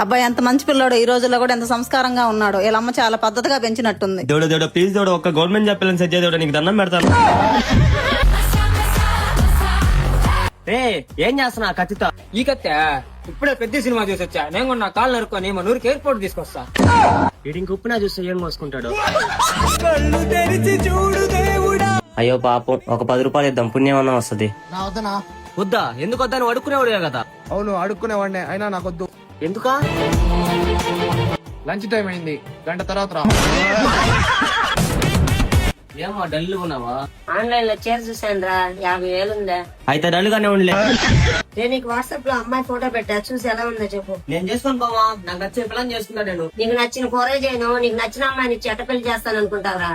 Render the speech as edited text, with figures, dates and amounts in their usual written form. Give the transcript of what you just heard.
అబ్బాయి ఎంత మంచి పిల్లాడు, ఈ రోజుల్లో కూడా ఎంత సంస్కారంగా ఉన్నాడు. వీళ్ళ అమ్మ చాలా పద్ధతిగా పెంచినట్టుంది. దేవుడు ప్లీజ్ దేవుడు ఒక్క గవర్నమెంట్ జాబ్ పిల్లలు సెట్ చేయడం నీకు దండం పెడతాను. రే ఏం చేస్తున్నా కత్తితో? ఈ కత్తే ఇప్పుడే పెద్ద సినిమా చూసి వచ్చా. నేను కూడా నా కాళ్ళు నరుకొని మన ఊరికి ఎయిర్పోర్ట్ తీసుకొస్తా. వీడికి ఉప్పినా చూస్తే ఏం కోసుకుంటాడు? అయ్యో పాపం, ఒక 10 రూపాయలు ఇద్దాం, పుణ్యం అన్న వస్తుంది. వద్దా? ఎందుకు వద్దా? నువ్వు అడుక్కునేవాడే కదా. అవును అడుక్కునేవాడినే, అయినా నాకొద్దు. ఎందుకా? లంచ్ టైం అయింది, గంట తర్వాత రా. ఏమో డల్లు ఉన్నావా? ఆన్లైన్ లో చీర చూసాను రా, 50,000 ఉందా? అయితే డల్గానే ఉండలే. నేను నీకు వాట్సాప్ లో అమ్మాయి ఫోటో పెట్టా, చూసి ఎలా ఉందో చెప్పు. నేను చేసుకొని పోవా, నాకు నచ్చే ప్లాన్ చేసుకున్నా నేను. నీకు నచ్చిన కూర చేయను, నీకు నచ్చిన అమ్మాయిని చెట్ట పెళ్లి చేస్తాను అనుకుంటావరా?